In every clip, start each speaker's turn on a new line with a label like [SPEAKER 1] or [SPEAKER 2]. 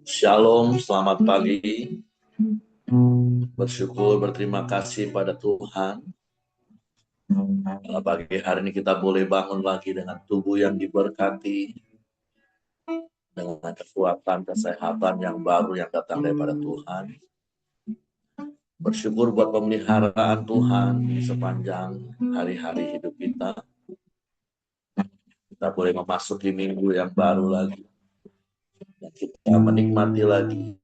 [SPEAKER 1] Shalom, selamat pagi. Bersyukur, berterima kasih pada Tuhan. Pagi hari ini kita boleh bangun lagi dengan tubuh yang diberkati, dengan kekuatan, kesehatan yang baru yang datang daripada Tuhan. Bersyukur buat pemeliharaan Tuhan di sepanjang hari-hari hidup kita. Kita boleh memasuki minggu yang baru lagi. Dan kita menikmati lagi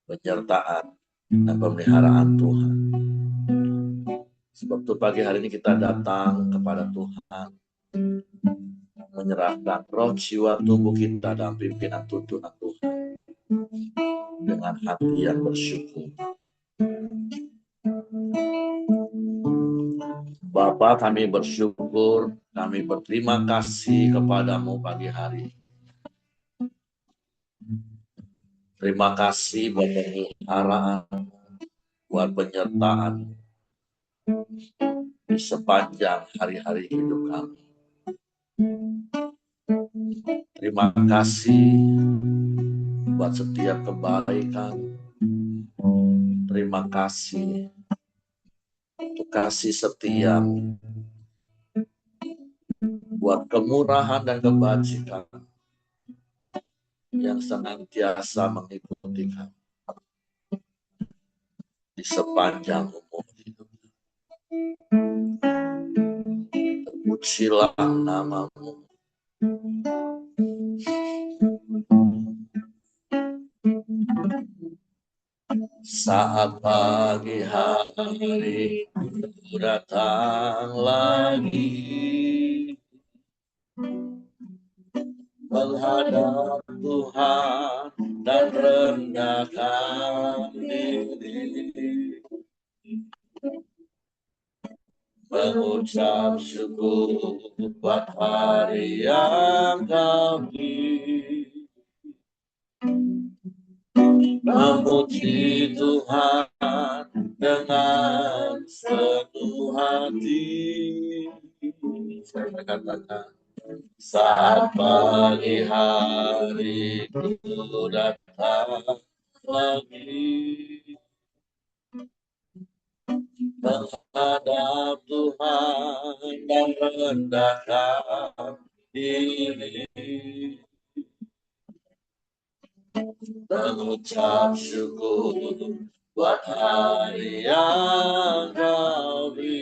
[SPEAKER 1] penyertaan dan pemeliharaan Tuhan. Sebab itu pagi hari ini kita datang kepada Tuhan, menyerahkan roh jiwa tubuh kita dalam pimpinan tuntunan Tuhan dengan hati yang bersyukur. Bapa, kami bersyukur, kami berterima kasih kepadamu pagi hari. Terima kasih buat pemeliharaan, buat penyertaan di sepanjang hari-hari hidup kami. Terima kasih buat setiap kebaikan. Terima kasih untuk kasih setia, buat kemurahan dan kebajikan yang senantiasa mengikuti kami di sepanjang umur hidup. Terpujilah namamu. Saat pagi hari datang lagi, menghadap Tuhan dan rendahkan diri, mengucap syukur buat hari yang kami, memuji Tuhan dengan sepenuh hati. Saya katakan, saat pagi hari ku datang lagi, menghadap Tuhan dan rendahkan diri, mengucap syukur buat hari yang kami,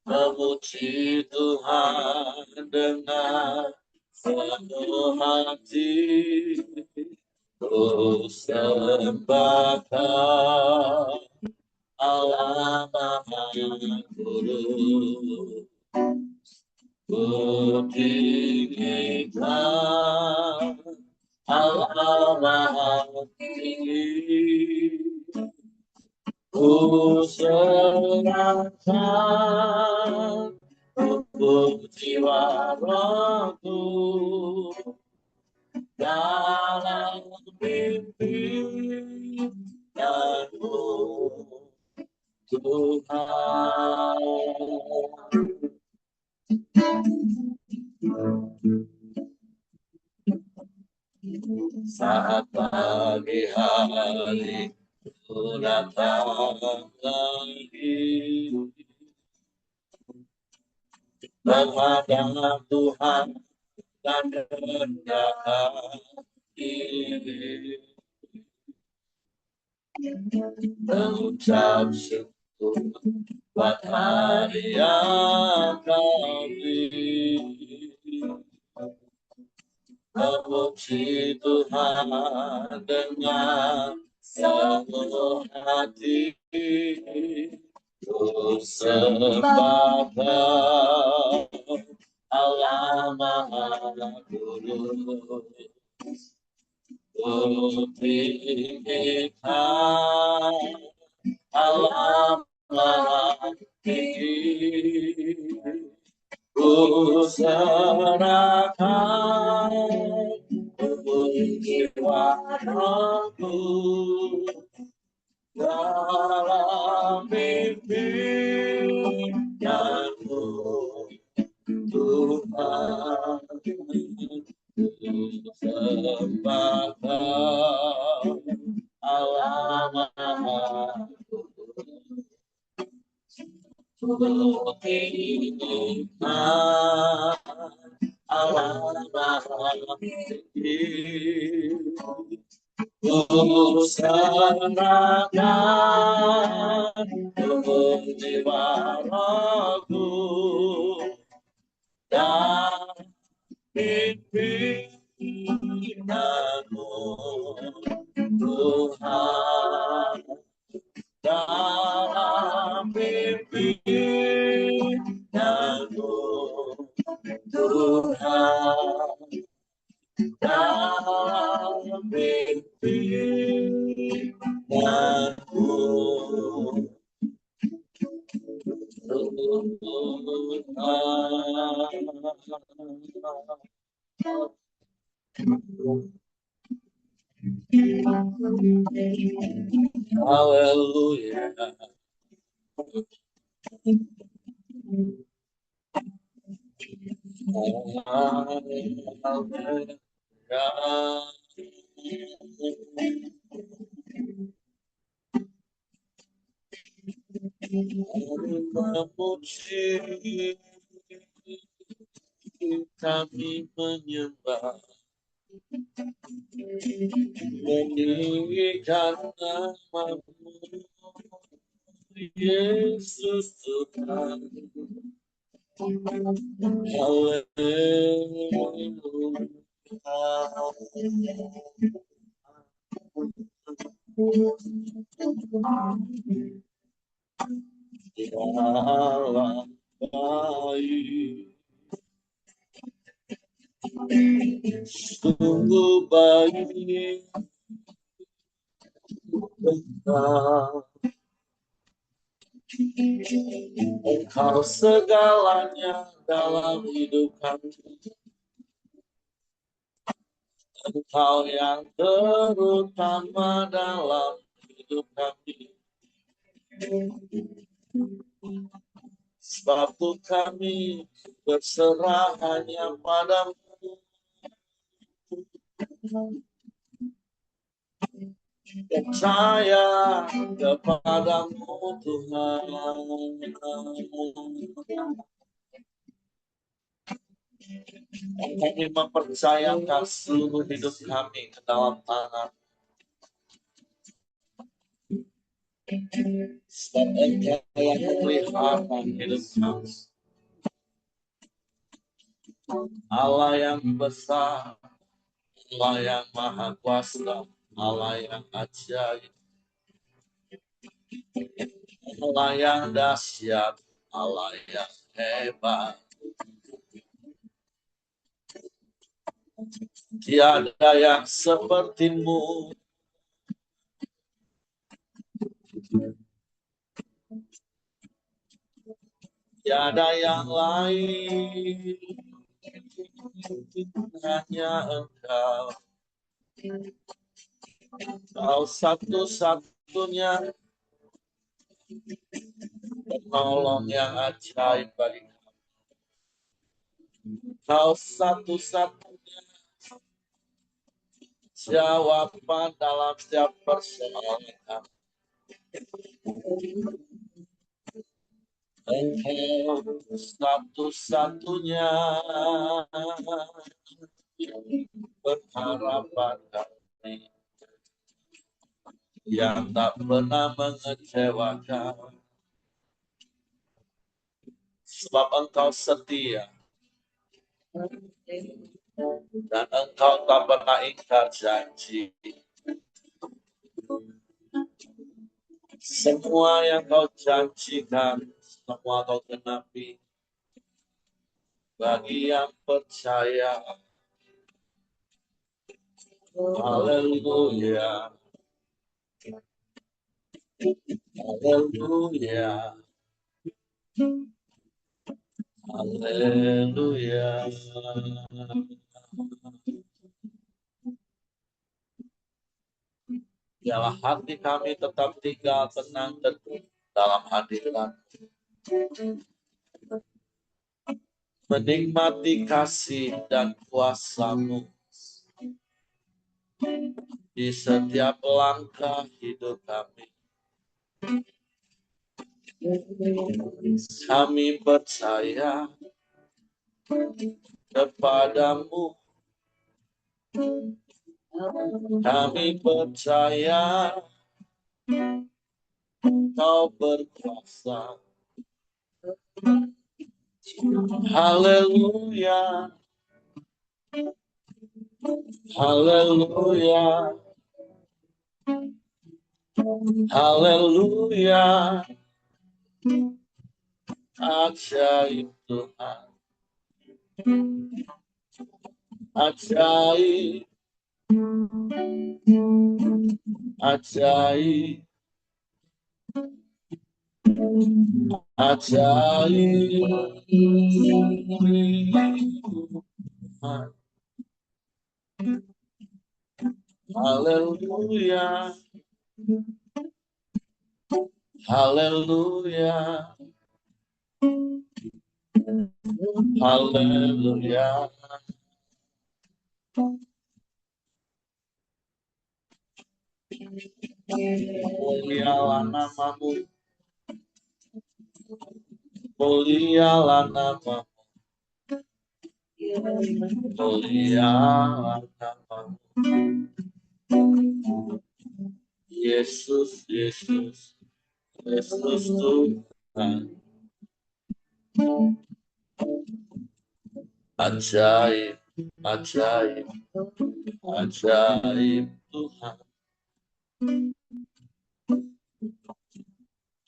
[SPEAKER 1] memuji Tuhan dengan sepenuh hati, terus sembahkan Allah Maha Kudus, ku tinggikan Allah Maha Tinggi, ku serahkan tubuh jiwa rohku dalam pimpinanmu Tuhan. Saat pagi hari ku datang lagi, menghadap Tuhan dan rendahkan diri, mengucap syukur buat hari yang kami, memuji Tuhan dengan sepenuh hati, ku sembahkan Allah Maha Kudus, ku tinggikan Allah Maha Tinggi, ku serahkan tubuh jiwa rohku dalam pimpinanmu Tuhan. Allah Maha Tinggi, ku serahkan jiwaku dan pimpinanmu, Tuhan, dalam pimpinanmu, Tuhan, dalam pimpinanmu, Haleluya. Memuji, kami menyembah, meninggikan nama-Mu, Yesus Tuhan. Ya Allah baik, sungguh baik Engkau. Engkau segalanya dalam hidup kami. Engkau yang terutama dalam hidup kami. Sebab itu kami berserah hanya padamu. Percaya kepadamu Tuhan. Kami mempercayakan seluruh hidup kami ke dalam tangan. Sebab Engkau yang memelihara hidup kami. Allah yang besar, Allah yang maha kuasa, Allah yang ajaib, Allah yang dahsyat, Allah yang hebat. Tiada yang sepertimu. Tiada yang lain, hanya Engkau. Kau satu-satunya penolong yang ajaib bagi kami. Kau satu-satunya jawaban dalam setiap persoalan kami. Engkau satu-satunya pengharapan kami yang tak pernah mengecewakan. Sebab Engkau setia dan Engkau tak pernah ingkar janji. Semua yang Kau janjikan, semua Kau genapi bagi yang percaya. Haleluya. Haleluya. Haleluya. Biarlah hati kami tetap tinggal tenang teduh dalam hadirat, menikmati kasih dan kuasa-Mu di setiap langkah hidup kami. Kami percaya kepadamu. Kami percaya Kau berkuasa. Haleluya, haleluya, haleluya. Ajaib Tuhan, ajaib, ajaib, ajaib. Haleluya, haleluya, haleluya. Mulialah namamu, mulialah namamu, mulialah namamu. Yesus, Yesus, Yesus Tuhan. Ajaib, ajaib, ajaib Tuhan.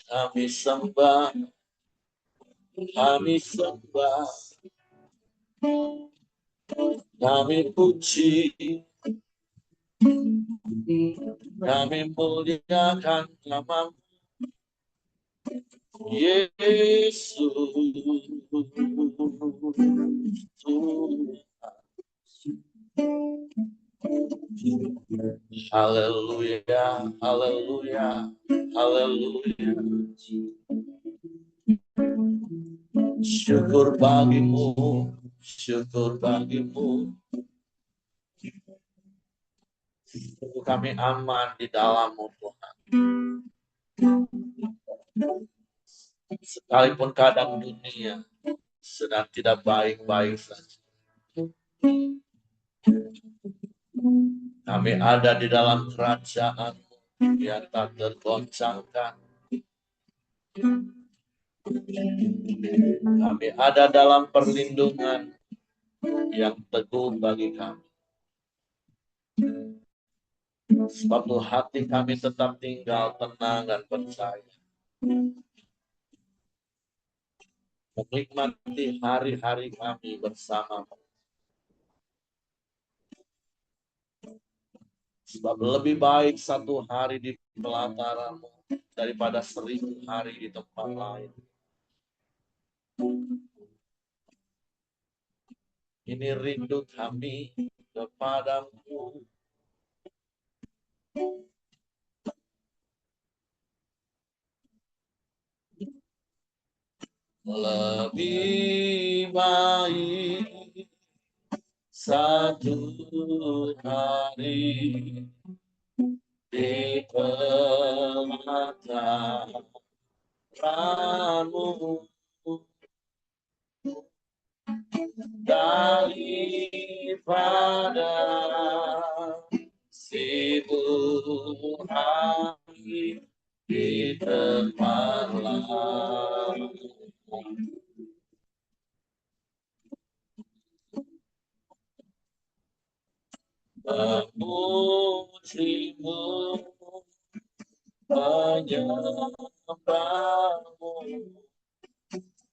[SPEAKER 1] Kami sembah, kami sembah, kami puji, kami muliakan namamu, Yesus Tuhan. Haleluya, haleluya, haleluya. Syukur bagimu, syukur bagimu. Kami aman di dalam-Mu Tuhan. Sekalipun keadaan dunia sedang tidak baik-baik saja, kami ada di dalam kerajaan-Mu yang tak tergoncangkan. Kami ada dalam perlindungan yang teguh bagi kami. Sebab hati kami tetap tinggal tenang dan percaya. Menikmati hari-hari kami bersama-Mu. Sebab lebih baik satu hari di pelataran-Mu daripada 1000 hari di tempat lain. Ini rindu kami kepadamu. Lebih baik satu hari di pelataran-Mu daripada 1000 hari di tempat lain. Memuji-Mu, menyembah-Mu,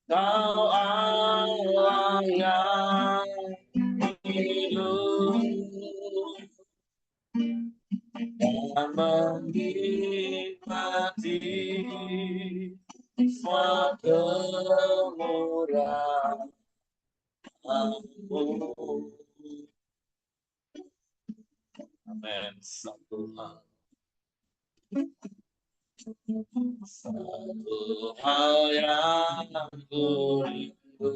[SPEAKER 1] Kau Allah yang hidup dan menikmati semua kemurahan-Mu. Amin. Satu hal yang ku rindu,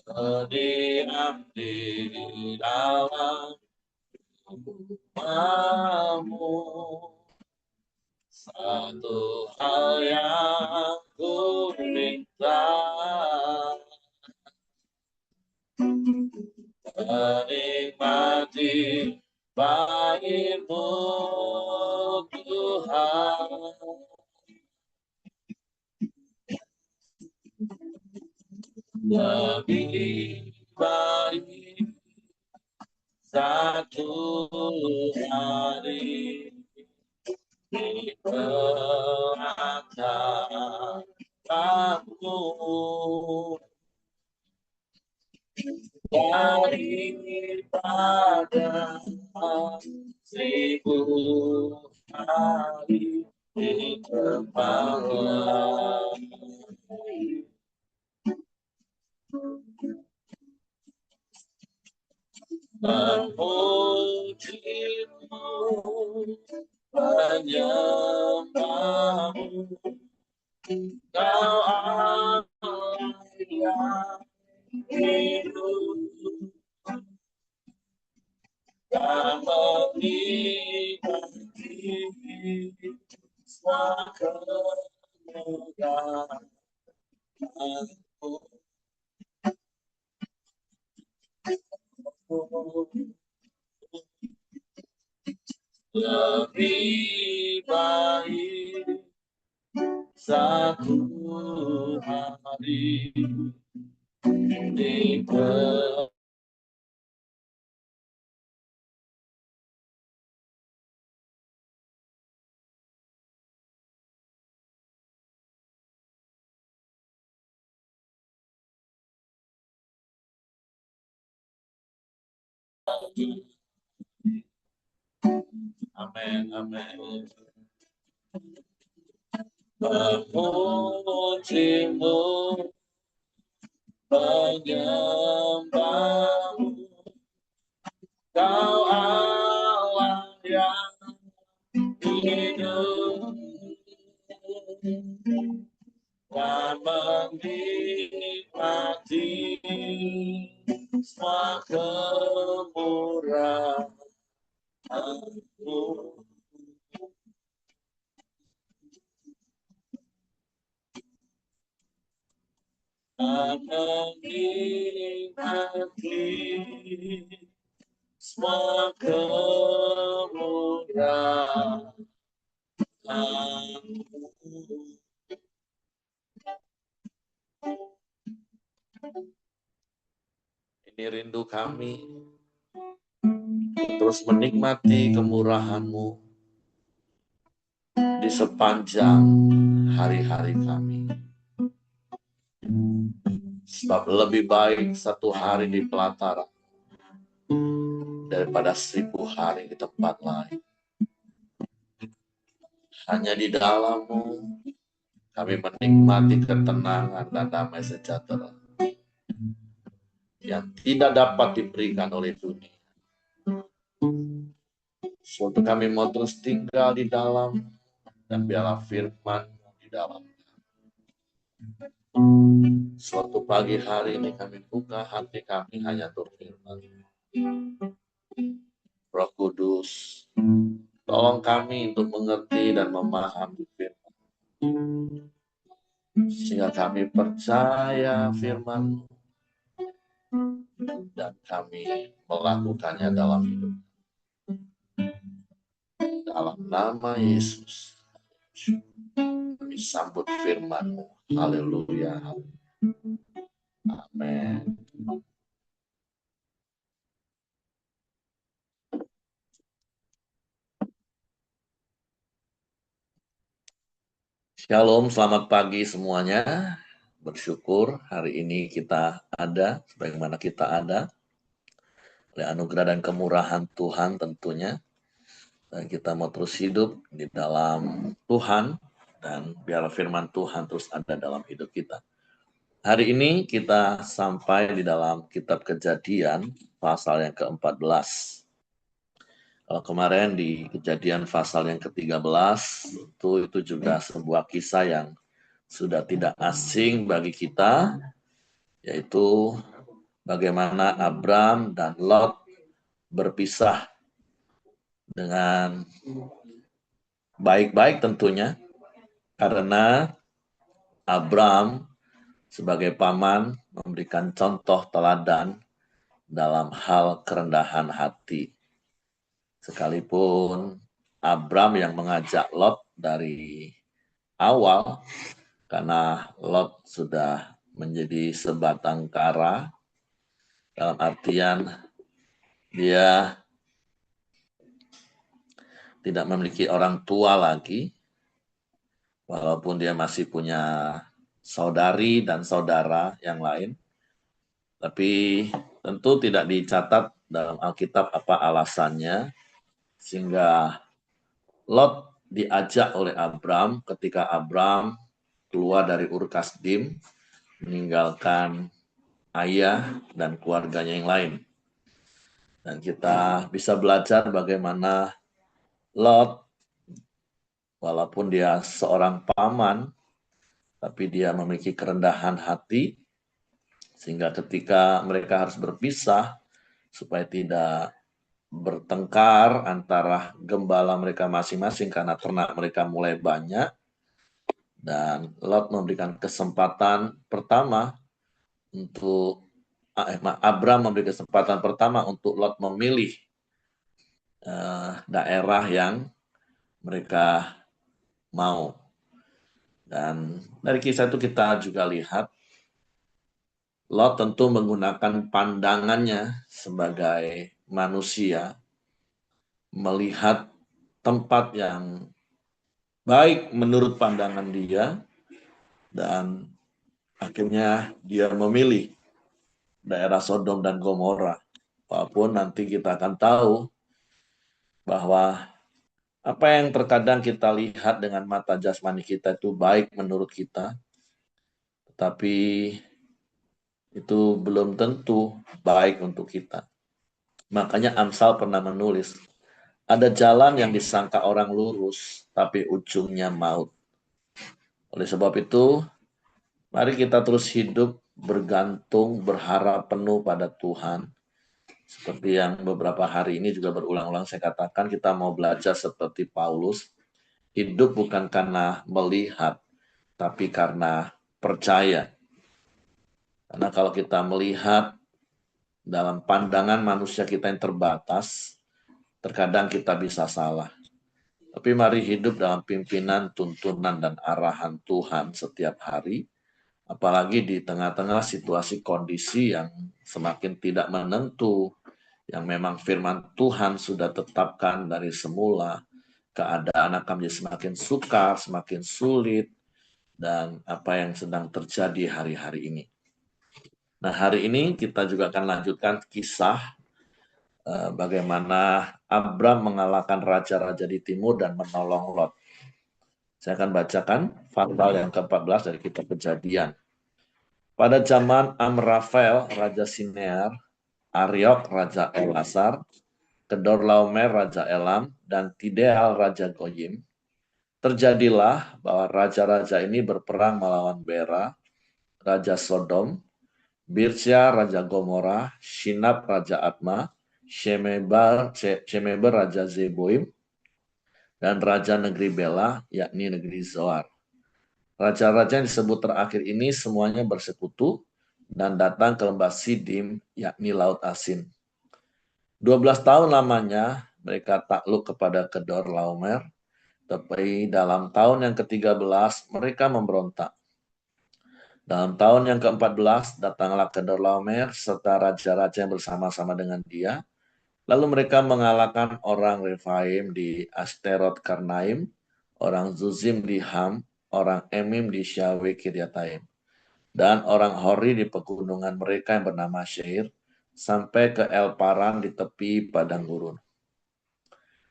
[SPEAKER 1] berdiam di dalam rumah-Mu. Satu hal yang ku minta, menikmati baik-Mu Tuhan. Lebih baik satu hari di pelataran-Mu daripada 1000 hari di tempat lain. Memuji-Mu, menyembah-Mu, Kau Allah yang hidup, dan menikmati semua kemuliaan-Mu. Lebih baik satu hari di Amin, amin. Memuji-Mu, menyembah-Mu, Kau Allah yang hidup, dan menikmati semua kemurahan-Mu. Dan menikmati semua kemurahan-Mu. Ini rindu kami, terus menikmati kemurahan-Mu di sepanjang hari-hari kami. Sebab lebih baik satu hari di pelataran daripada 1000 hari di tempat lain. Hanya di dalam-Mu kami menikmati ketenangan dan damai sejahtera yang tidak dapat diberikan oleh dunia. Suatu kami mau terus tinggal di dalam, dan biarlah firman-Mu di dalam. Suatu pagi hari ini kami buka hati kami hanya untuk firman. Roh Kudus, tolong kami untuk mengerti dan memahami firman, sehingga kami percaya firman dan kami melakukannya dalam hidup. Dalam nama Yesus, kami sambut firman-Mu. Haleluya. Amin. Shalom, selamat pagi semuanya. Bersyukur hari ini kita ada, sebagaimana kita ada, oleh anugerah dan kemurahan Tuhan tentunya. Dan kita mau terus hidup di dalam Tuhan, dan biarlah firman Tuhan terus ada dalam hidup kita. Hari ini kita sampai di dalam kitab Kejadian, pasal yang ke-14. Kalau kemarin di Kejadian pasal yang ke-13, itu juga sebuah kisah yang sudah tidak asing bagi kita, yaitu bagaimana Abram dan Lot berpisah dengan baik-baik tentunya, karena Abram sebagai paman memberikan contoh teladan dalam hal kerendahan hati. Sekalipun Abram yang mengajak Lot dari awal, karena Lot sudah menjadi sebatang kara, dalam artian dia tidak memiliki orang tua lagi, walaupun dia masih punya saudari dan saudara yang lain, tapi tentu tidak dicatat dalam Alkitab apa alasannya, sehingga Lot diajak oleh Abram ketika Abram keluar dari Ur Kasdim, meninggalkan ayah dan keluarganya yang lain. Dan kita bisa belajar bagaimana Lot, walaupun dia seorang paman, tapi dia memiliki kerendahan hati, sehingga ketika mereka harus berpisah, supaya tidak bertengkar antara gembala mereka masing-masing karena ternak mereka mulai banyak, dan Lot memberikan kesempatan pertama untuk Abram memberi kesempatan pertama untuk Lot memilih daerah yang mereka mau. Dan dari kisah itu kita juga lihat Lot tentu menggunakan pandangannya sebagai manusia, melihat tempat yang baik menurut pandangan dia, dan akhirnya dia memilih daerah Sodom dan Gomora. Walaupun nanti kita akan tahu bahwa apa yang terkadang kita lihat dengan mata jasmani kita itu baik menurut kita, tetapi itu belum tentu baik untuk kita. Makanya Amsal pernah menulis, ada jalan yang disangka orang lurus, tapi ujungnya maut. Oleh sebab itu, mari kita terus hidup bergantung, berharap penuh pada Tuhan. Seperti yang beberapa hari ini juga berulang-ulang saya katakan, kita mau belajar seperti Paulus, hidup bukan karena melihat, tapi karena percaya. Karena kalau kita melihat dalam pandangan manusia kita yang terbatas, terkadang kita bisa salah. Tapi mari hidup dalam pimpinan, tuntunan, dan arahan Tuhan setiap hari, apalagi di tengah-tengah situasi kondisi yang semakin tidak menentu, yang memang firman Tuhan sudah tetapkan dari semula, keadaan akan menjadi semakin sukar, semakin sulit, dan apa yang sedang terjadi hari-hari ini. Nah, hari ini kita juga akan lanjutkan kisah bagaimana Abram mengalahkan raja-raja di timur dan menolong Lot. Saya akan bacakan pasal yang ke-14 dari kitab Kejadian. Pada zaman Amrafel, Raja Sinear, Ariok, Raja Elasar, Kedorlaomer, Raja Elam, dan Tideal, Raja Goyim, terjadilah bahwa raja-raja ini berperang melawan Bera, Raja Sodom, Birsya, Raja Gomora, Shinab, Raja Atma, Shemeber, Raja Zeboim, dan Raja Negeri Bela, yakni Negeri Zoar. Raja-raja yang disebut terakhir ini semuanya bersekutu dan datang ke lembah Sidim, yakni Laut Asin. 12 tahun lamanya mereka takluk kepada Kedorlaomer, tapi dalam tahun yang ke-13 mereka memberontak. Dalam tahun yang ke-14 datanglah Kedorlaomer serta raja-raja yang bersama-sama dengan dia. Lalu mereka mengalahkan orang Refaim di Asterot Karnaim, orang Zuzim di Ham, orang Emim di Syawe Kiryataim, dan orang Hori di pegunungan mereka yang bernama Syair, sampai ke El Paran di tepi padang gurun.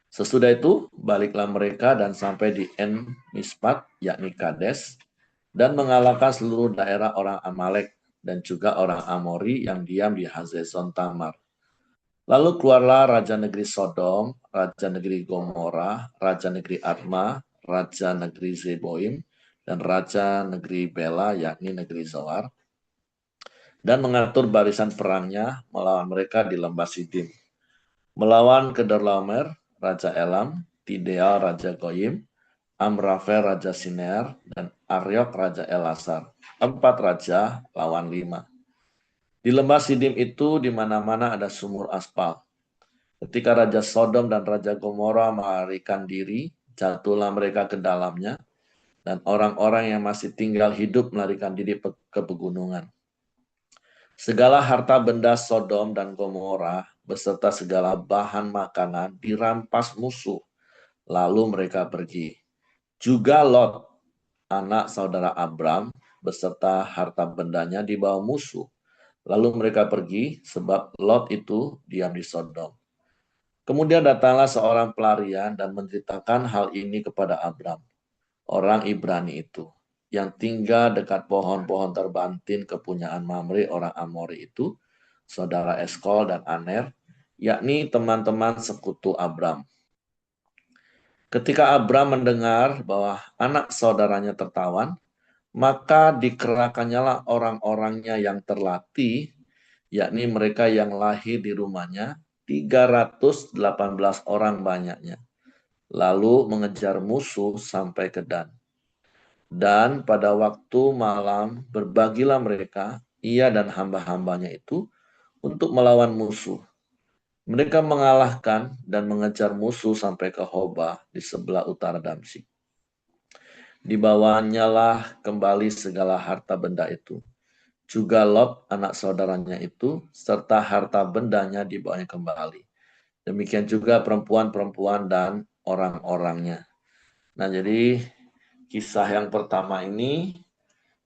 [SPEAKER 1] Sesudah itu, baliklah mereka dan sampai di En Mispat, yakni Kades, dan mengalahkan seluruh daerah orang Amalek dan juga orang Amori yang diam di Hazezon Tamar. Lalu keluarlah Raja Negeri Sodom, Raja Negeri Gomora, Raja Negeri Atma, Raja Negeri Zeboim, dan Raja Negeri Bela, yakni Negeri Zoar, dan mengatur barisan perangnya melawan mereka di lembah Sidim. Melawan Kedorlaomer, Raja Elam, Tideal, Raja Goyim, Amrafel Raja Siner, dan Aryok Raja Elasar. 4 raja lawan 5. Di lembah Sidim itu di mana-mana ada sumur aspal. Ketika Raja Sodom dan Raja Gomora melarikan diri, jatuhlah mereka ke dalamnya, dan orang-orang yang masih tinggal hidup melarikan diri ke pegunungan. Segala harta benda Sodom dan Gomora beserta segala bahan makanan dirampas musuh, lalu mereka pergi. Juga Lot, anak saudara Abram, beserta harta bendanya dibawa musuh. Lalu mereka pergi sebab Lot itu diam di Sodom. Kemudian datanglah seorang pelarian dan menceritakan hal ini kepada Abram, orang Ibrani itu, yang tinggal dekat pohon-pohon terbantin kepunyaan Mamre orang Amori itu, saudara Eskol dan Aner, yakni teman-teman sekutu Abram. Ketika Abram mendengar bahwa anak saudaranya tertawan, maka dikerahkannyalah orang-orangnya yang terlatih, yakni mereka yang lahir di rumahnya, 318 orang banyaknya, lalu mengejar musuh sampai ke Dan. Dan pada waktu malam berbagilah mereka, ia dan hamba-hambanya itu, untuk melawan musuh. Mereka mengalahkan dan mengejar musuh sampai ke Hobah di sebelah utara Damsyik. Dibawanyalah kembali segala harta benda itu. Juga Lot, anak saudaranya itu, serta harta bendanya dibawanya kembali. Demikian juga perempuan-perempuan dan orang-orangnya. Nah, jadi kisah yang pertama ini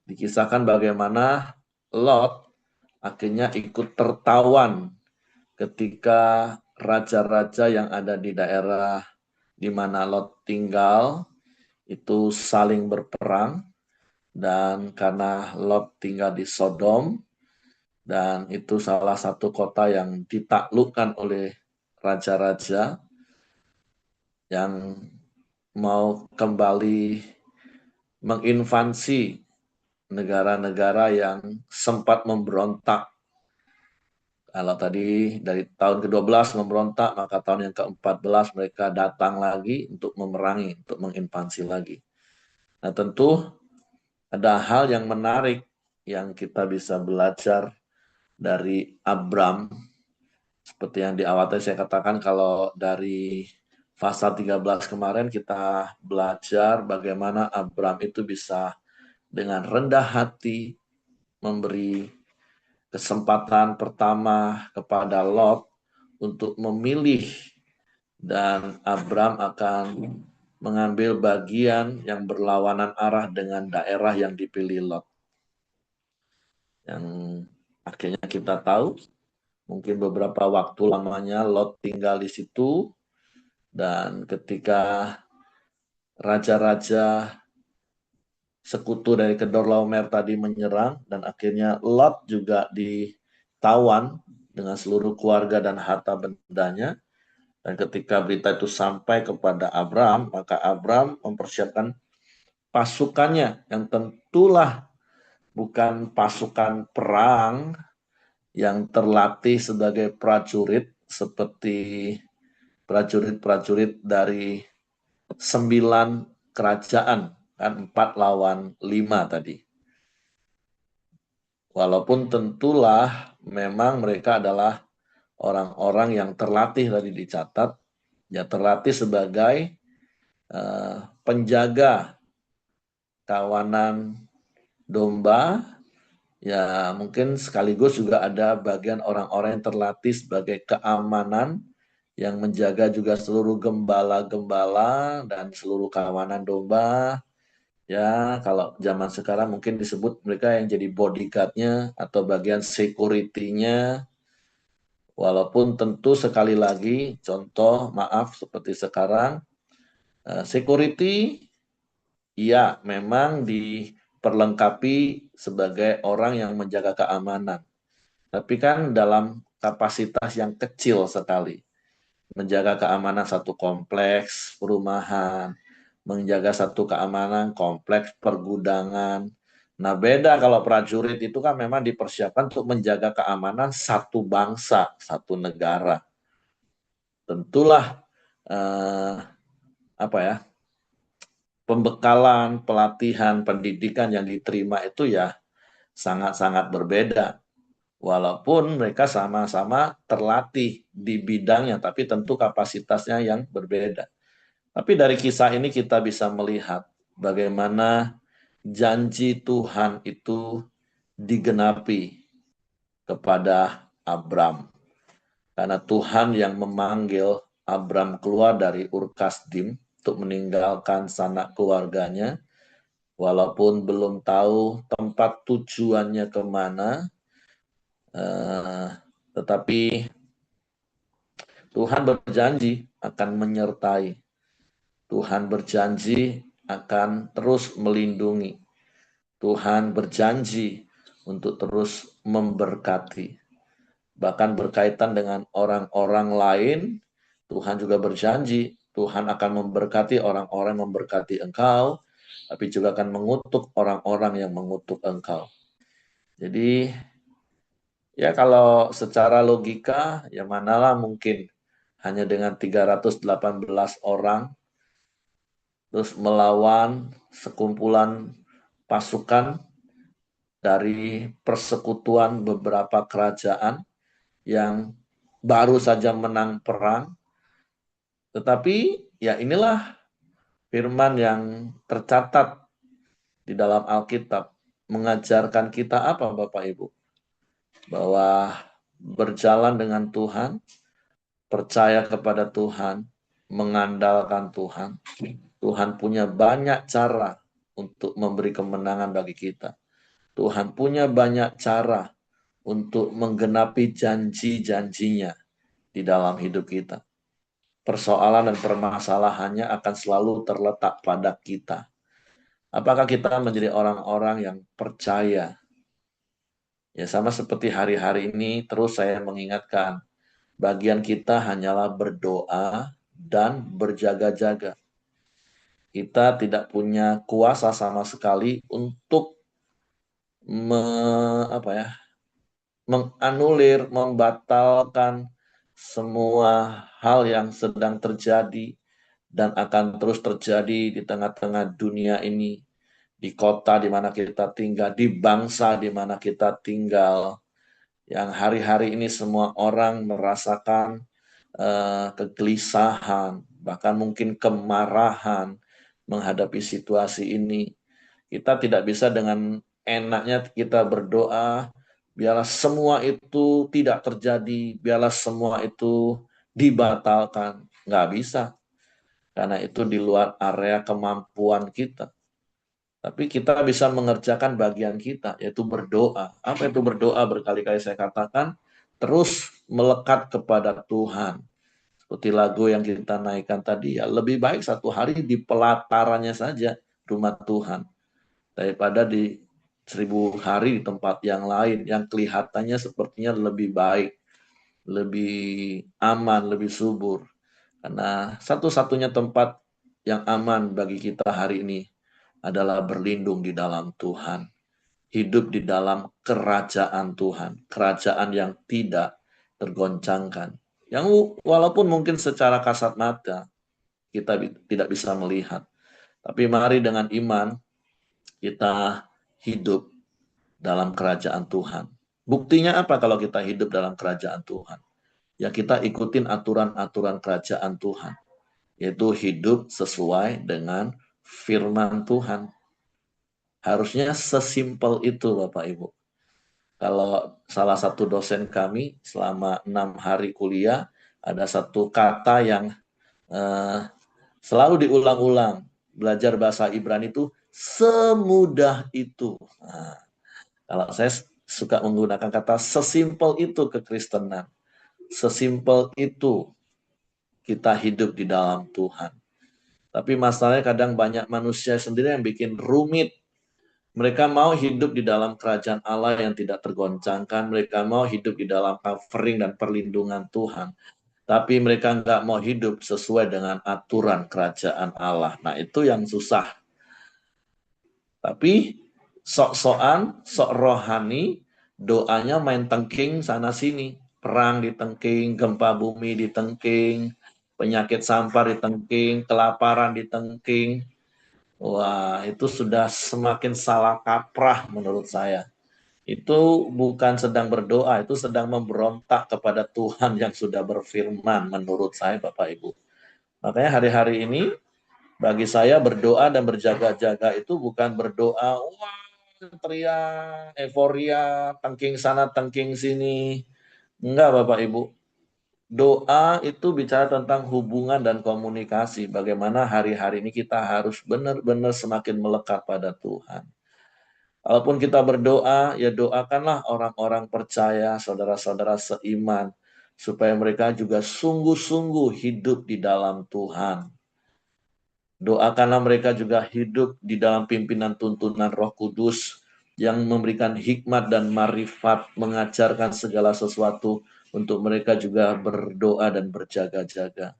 [SPEAKER 1] dikisahkan bagaimana Lot akhirnya ikut tertawan ketika raja-raja yang ada di daerah di mana Lot tinggal itu saling berperang, dan karena Lot tinggal di Sodom dan itu salah satu kota yang ditaklukkan oleh raja-raja yang mau kembali menginvasi negara-negara yang sempat memberontak. Kalau tadi dari tahun ke-12 memberontak, maka tahun yang ke-14 mereka datang lagi untuk memerangi, untuk menginvasi lagi. Nah, tentu ada hal yang menarik yang kita bisa belajar dari Abram. Seperti yang di awal tadi saya katakan, kalau dari pasal 13 kemarin kita belajar bagaimana Abram itu bisa dengan rendah hati memberi kesempatan pertama kepada Lot untuk memilih, dan Abram akan mengambil bagian yang berlawanan arah dengan daerah yang dipilih Lot. Yang akhirnya kita tahu, mungkin beberapa waktu lamanya Lot tinggal di situ, dan ketika raja-raja sekutu dari Kedorlaomer tadi menyerang, dan akhirnya Lot juga ditawan dengan seluruh keluarga dan harta bendanya. Dan ketika berita itu sampai kepada Abram, maka Abram mempersiapkan pasukannya yang tentulah bukan pasukan perang yang terlatih sebagai prajurit seperti prajurit-prajurit dari 9 kerajaan, kan 4 lawan 5 tadi. Walaupun tentulah memang mereka adalah orang-orang yang terlatih tadi dicatat, ya terlatih sebagai penjaga kawanan domba, ya mungkin sekaligus juga ada bagian orang-orang yang terlatih sebagai keamanan yang menjaga juga seluruh gembala-gembala dan seluruh kawanan domba. Ya, kalau zaman sekarang mungkin disebut mereka yang jadi bodyguard-nya atau bagian security-nya. Walaupun tentu sekali lagi, contoh maaf seperti sekarang, security ya memang diperlengkapi sebagai orang yang menjaga keamanan. Tapi kan dalam kapasitas yang kecil sekali. Menjaga keamanan satu kompleks perumahan, menjaga satu keamanan kompleks pergudangan. Nah, beda kalau prajurit itu kan memang dipersiapkan untuk menjaga keamanan satu bangsa, satu negara. Tentulah apa ya, pembekalan, pelatihan, pendidikan yang diterima itu ya sangat-sangat berbeda. Walaupun mereka sama-sama terlatih di bidangnya, tapi tentu kapasitasnya yang berbeda. Tapi dari kisah ini kita bisa melihat bagaimana janji Tuhan itu digenapi kepada Abram. Karena Tuhan yang memanggil Abram keluar dari Ur Kasdim untuk meninggalkan sanak keluarganya, walaupun belum tahu tempat tujuannya kemana, tetapi Tuhan berjanji akan menyertai. Tuhan berjanji akan terus melindungi. Tuhan berjanji untuk terus memberkati. Bahkan berkaitan dengan orang-orang lain, Tuhan juga berjanji, Tuhan akan memberkati orang-orang yang memberkati engkau, tapi juga akan mengutuk orang-orang yang mengutuk engkau. Jadi, ya kalau secara logika, ya manalah mungkin hanya dengan 318 orang, terus melawan sekumpulan pasukan dari persekutuan beberapa kerajaan yang baru saja menang perang. Tetapi ya inilah firman yang tercatat di dalam Alkitab mengajarkan kita apa Bapak Ibu? Bahwa berjalan dengan Tuhan, percaya kepada Tuhan, mengandalkan Tuhan. Tuhan punya banyak cara untuk memberi kemenangan bagi kita. Tuhan punya banyak cara untuk menggenapi janji-janjinya di dalam hidup kita. Persoalan dan permasalahannya akan selalu terletak pada kita. Apakah kita menjadi orang-orang yang percaya? Ya sama seperti hari-hari ini terus saya mengingatkan, bagian kita hanyalah berdoa dan berjaga-jaga. Kita tidak punya kuasa sama sekali untuk menganulir, membatalkan semua hal yang sedang terjadi dan akan terus terjadi di tengah-tengah dunia ini, di kota di mana kita tinggal, di bangsa di mana kita tinggal, yang hari-hari ini semua orang merasakan kegelisahan, bahkan mungkin kemarahan menghadapi situasi ini. Kita tidak bisa dengan enaknya kita berdoa, biarlah semua itu tidak terjadi, biarlah semua itu dibatalkan. Nggak bisa, karena itu di luar area kemampuan kita. Tapi kita bisa mengerjakan bagian kita, yaitu berdoa. Apa itu berdoa? Berkali-kali saya katakan, terus melekat kepada Tuhan. Seperti lagu yang kita naikkan tadi, ya lebih baik satu hari di pelatarannya saja rumah Tuhan, daripada di 1000 hari di tempat yang lain, yang kelihatannya sepertinya lebih baik, lebih aman, lebih subur. Karena satu-satunya tempat yang aman bagi kita hari ini adalah berlindung di dalam Tuhan. Hidup di dalam kerajaan Tuhan. Kerajaan yang tidak tergoncangkan. Yang walaupun mungkin secara kasat mata kita tidak bisa melihat. Tapi mari dengan iman kita hidup dalam kerajaan Tuhan. Buktinya apa kalau kita hidup dalam kerajaan Tuhan? Ya kita ikutin aturan-aturan kerajaan Tuhan. Yaitu hidup sesuai dengan firman Tuhan. Harusnya sesimpel itu Bapak Ibu. Kalau salah satu dosen kami selama 6 hari kuliah, ada satu kata yang selalu diulang-ulang. Belajar bahasa Ibrani itu semudah itu. Nah, kalau saya suka menggunakan kata sesimpel itu kekristenan. Sesimpel itu kita hidup di dalam Tuhan. Tapi masalahnya kadang banyak manusia sendiri yang bikin rumit. Mereka mau hidup di dalam kerajaan Allah yang tidak tergoncangkan. Mereka mau hidup di dalam covering dan perlindungan Tuhan. Tapi mereka nggak mau hidup sesuai dengan aturan kerajaan Allah. Nah itu yang susah. Tapi sok-sokan, sok rohani, doanya main tengking sana-sini. Perang di tengking, gempa bumi di tengking, penyakit sampar di tengking, kelaparan di tengking. Wah, itu sudah semakin salah kaprah menurut saya. Itu bukan sedang berdoa, itu sedang memberontak kepada Tuhan yang sudah berfirman menurut saya Bapak Ibu. Makanya hari-hari ini bagi saya berdoa dan berjaga-jaga itu bukan berdoa, wah teriak, euforia, tengking sana, tengking sini. Enggak Bapak Ibu. Doa itu bicara tentang hubungan dan komunikasi. Bagaimana hari-hari ini kita harus benar-benar semakin melekat pada Tuhan. Walaupun kita berdoa, ya doakanlah orang-orang percaya, saudara-saudara seiman, supaya mereka juga sungguh-sungguh hidup di dalam Tuhan. Doakanlah mereka juga hidup di dalam pimpinan tuntunan Roh Kudus yang memberikan hikmat dan marifat, mengajarkan segala sesuatu untuk mereka juga berdoa dan berjaga-jaga.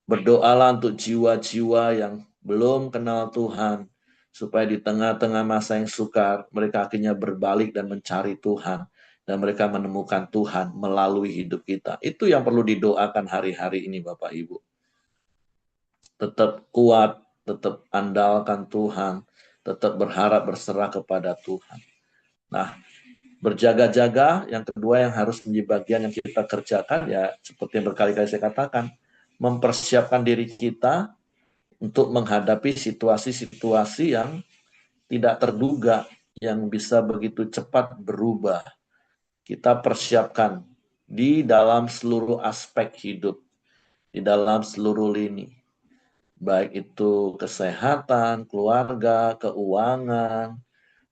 [SPEAKER 1] Berdoalah untuk jiwa-jiwa yang belum kenal Tuhan, supaya di tengah-tengah masa yang sukar, mereka akhirnya berbalik dan mencari Tuhan. Dan mereka menemukan Tuhan melalui hidup kita. Itu yang perlu didoakan hari-hari ini Bapak Ibu. Tetap kuat, tetap andalkan Tuhan, tetap berharap berserah kepada Tuhan. Nah, berjaga-jaga, yang kedua yang harus menjadi bagian yang kita kerjakan, ya seperti yang berkali-kali saya katakan, mempersiapkan diri kita untuk menghadapi situasi-situasi yang tidak terduga, yang bisa begitu cepat berubah. Kita persiapkan di dalam seluruh aspek hidup, di dalam seluruh lini. Baik itu kesehatan, keluarga, keuangan,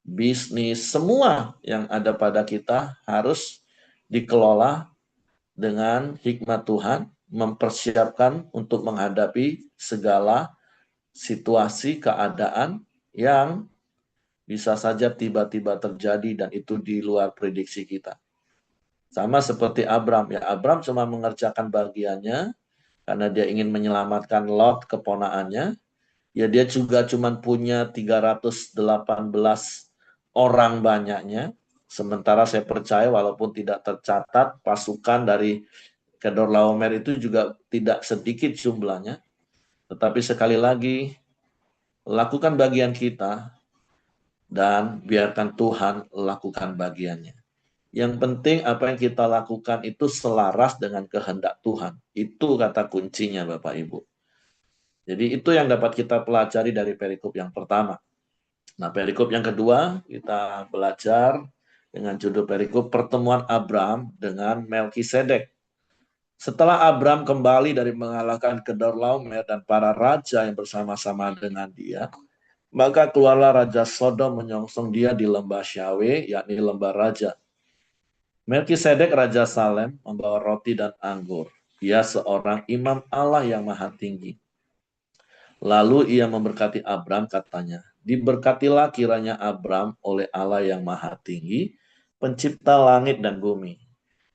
[SPEAKER 1] bisnis, semua yang ada pada kita harus dikelola dengan hikmat Tuhan, mempersiapkan untuk menghadapi segala situasi, keadaan yang bisa saja tiba-tiba terjadi dan itu di luar prediksi kita. Sama seperti Abram, ya Abram cuma mengerjakan bagiannya karena dia ingin menyelamatkan Lot keponaannya. Ya dia juga cuma punya 318 orang banyaknya. Sementara saya percaya walaupun tidak tercatat pasukan dari Kedorlaomer itu juga tidak sedikit jumlahnya. Tetapi sekali lagi lakukan bagian kita dan biarkan Tuhan lakukan bagiannya. Yang penting apa yang kita lakukan itu selaras dengan kehendak Tuhan. Itu kata kuncinya Bapak Ibu. Jadi itu yang dapat kita pelajari dari perikop yang pertama. Nah, perikop yang kedua kita belajar dengan judul perikop pertemuan Abram dengan Melkisedek. Setelah Abram kembali dari mengalahkan Kedorlaomer dan para raja yang bersama-sama dengan dia, maka keluarlah Raja Sodom menyongsong dia di lembah Syawe, yakni lembah raja. Melkisedek Raja Salem membawa roti dan anggur. Dia seorang imam Allah yang maha tinggi. Lalu ia memberkati Abram, katanya, diberkatilah kiranya Abram oleh Allah yang maha tinggi, pencipta langit dan bumi.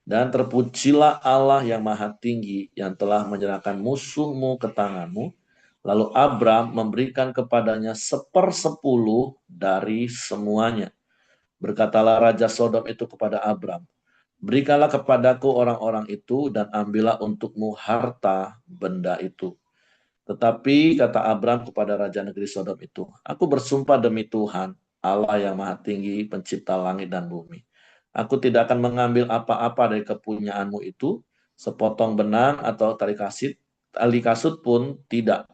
[SPEAKER 1] Dan terpujilah Allah yang maha tinggi yang telah menyerahkan musuhmu ke tanganmu. Lalu Abram memberikan kepadanya 1/10 dari semuanya. Berkatalah Raja Sodom itu kepada Abram, berikanlah kepadaku orang-orang itu dan ambillah untukmu harta benda itu. Tetapi kata Abram kepada Raja negeri Sodom itu, aku bersumpah demi Tuhan, Allah yang maha tinggi, pencipta langit dan bumi. Aku tidak akan mengambil apa-apa dari kepunyaanmu itu, sepotong benang atau tali kasut pun tidak.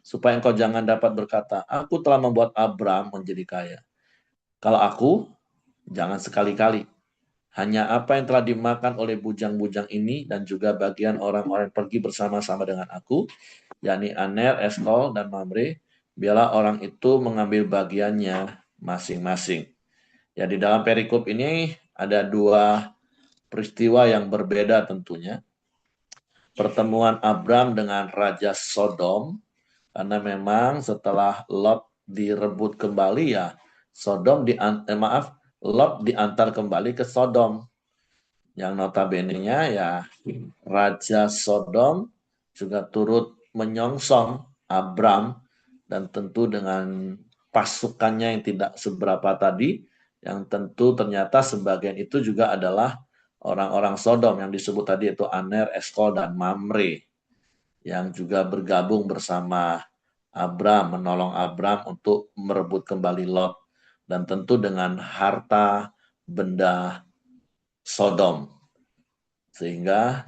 [SPEAKER 1] Supaya engkau jangan dapat berkata, aku telah membuat Abram menjadi kaya. Kalau aku, jangan sekali-kali. Hanya apa yang telah dimakan oleh bujang-bujang ini dan juga bagian orang-orang pergi bersama-sama dengan aku, yakni Aner, Eskol, dan Mamre, biarlah orang itu mengambil bagiannya masing-masing. Ya, di dalam perikop ini ada dua peristiwa yang berbeda tentunya. Pertemuan Abram dengan Raja Sodom, karena memang setelah Lot direbut kembali ya, Lot diantar kembali ke Sodom. Yang notabene-nya ya Raja Sodom juga turut menyongsong Abram dan tentu dengan pasukannya yang tidak seberapa tadi, yang tentu ternyata sebagian itu juga adalah orang-orang Sodom yang disebut tadi itu Aner, Eskol, dan Mamre yang juga bergabung bersama Abram, menolong Abram untuk merebut kembali Lot. Dan tentu dengan harta benda Sodom. Sehingga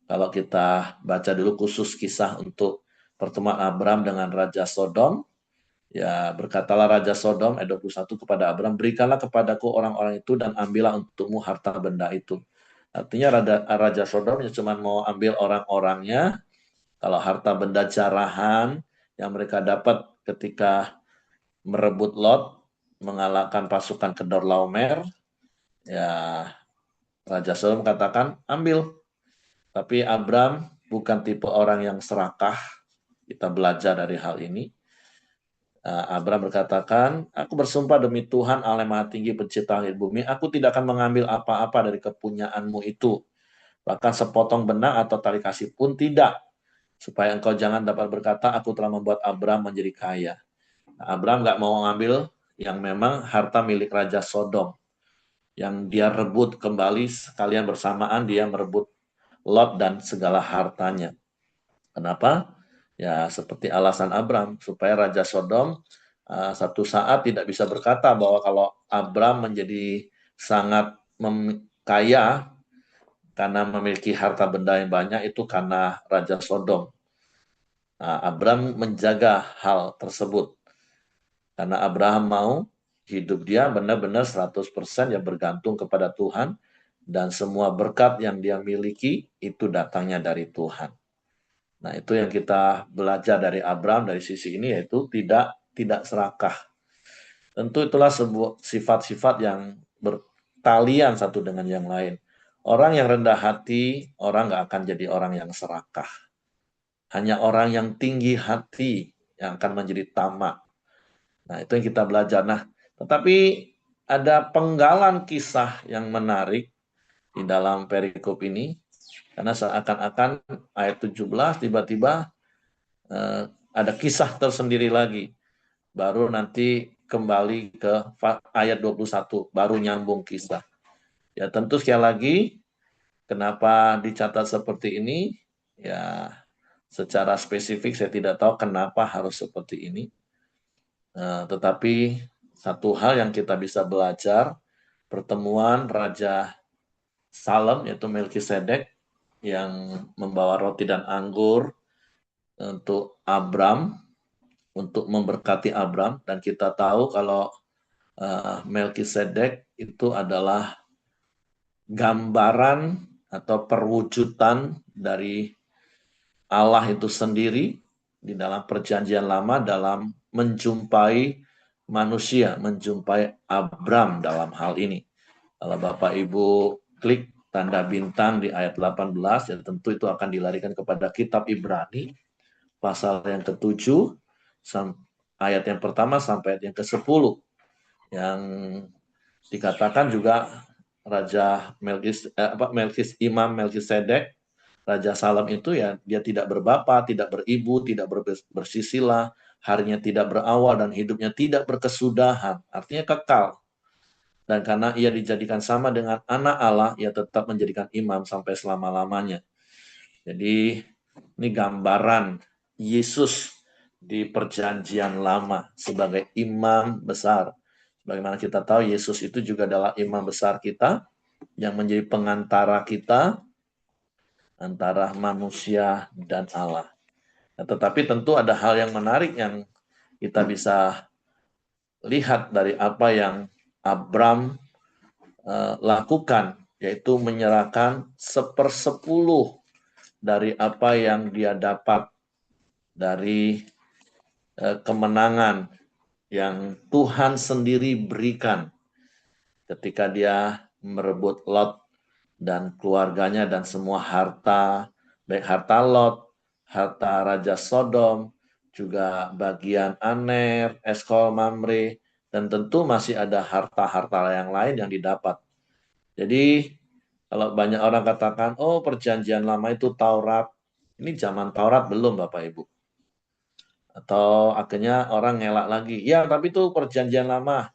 [SPEAKER 1] kalau kita baca dulu khusus kisah untuk pertemuan Abram dengan Raja Sodom, ya berkatalah Raja Sodom ayat 21 kepada Abram, berikanlah kepadaku orang-orang itu dan ambillah untukmu harta benda itu. Artinya Raja Sodom ya cuma mau ambil orang-orangnya, kalau harta benda jarahan yang mereka dapat ketika merebut Lot, mengalahkan pasukan Kedorlaomer, ya Raja Sodom katakan ambil. Tapi Abram bukan tipe orang yang serakah. Kita belajar dari hal ini. Abram berkatakan, aku bersumpah demi Tuhan Allah Maha Tinggi pencipta langit bumi, aku tidak akan mengambil apa-apa dari kepunyaanmu itu. Bahkan sepotong benang atau tali kasih pun tidak. Supaya engkau jangan dapat berkata, aku telah membuat Abram menjadi kaya. Abram nggak mau mengambil yang memang harta milik Raja Sodom. Yang dia rebut kembali sekalian bersamaan dia merebut Lot dan segala hartanya. Kenapa? Ya seperti alasan Abram, supaya Raja Sodom satu saat tidak bisa berkata bahwa kalau Abram menjadi sangat kaya karena memiliki harta benda yang banyak itu karena Raja Sodom. Abram menjaga hal tersebut. Karena Abraham mau hidup dia benar-benar 100% yang bergantung kepada Tuhan dan semua berkat yang dia miliki itu datangnya dari Tuhan. Nah, itu yang kita belajar dari Abraham dari sisi ini yaitu tidak serakah. Tentu itulah sebuah sifat-sifat yang bertalian satu dengan yang lain. Orang yang rendah hati, orang nggak akan jadi orang yang serakah. Hanya orang yang tinggi hati yang akan menjadi tamak. Nah, itu yang kita belajar. Nah, tetapi ada penggalan kisah yang menarik di dalam perikop ini. Karena seakan-akan ayat 17 tiba-tiba ada kisah tersendiri lagi. Baru nanti kembali ke ayat 21, baru nyambung kisah. Ya tentu sekali lagi, kenapa dicatat seperti ini? Ya secara spesifik saya tidak tahu kenapa harus seperti ini. Tetapi satu hal yang kita bisa belajar, pertemuan Raja Salem yaitu Melkisedek yang membawa roti dan anggur untuk Abram, untuk memberkati Abram, dan kita tahu kalau Melkisedek itu adalah gambaran atau perwujudan dari Allah itu sendiri di dalam perjanjian lama dalam menjumpai manusia, menjumpai Abram dalam hal ini. Kalau Bapak Ibu klik tanda bintang di ayat 18, ya tentu itu akan dilarikan kepada kitab Ibrani, pasal yang ke-7, ayat yang pertama sampai ayat yang ke-10. Yang dikatakan juga Raja Imam Melkisedek, Raja Salem itu ya dia tidak berbapa, tidak beribu, tidak bersisilah, harinya tidak berawal dan hidupnya tidak berkesudahan, artinya kekal. Dan karena ia dijadikan sama dengan anak Allah, ia tetap menjadikan imam sampai selama-lamanya. Jadi ini gambaran Yesus di perjanjian lama sebagai imam besar. Bagaimana kita tahu Yesus itu juga adalah imam besar kita yang menjadi pengantara kita antara manusia dan Allah. Nah, tetapi tentu ada hal yang menarik yang kita bisa lihat dari apa yang Abram lakukan, yaitu menyerahkan 1/10 dari apa yang dia dapat dari kemenangan yang Tuhan sendiri berikan ketika dia merebut Lot dan keluarganya dan semua harta, baik harta Lot, harta Raja Sodom, juga bagian Aner, Eskol, Mamre, dan tentu masih ada harta-harta yang lain yang didapat. Jadi kalau banyak orang katakan, oh perjanjian lama itu Taurat, ini zaman Taurat belum Bapak Ibu. Atau akhirnya orang ngelak lagi, ya tapi itu perjanjian lama.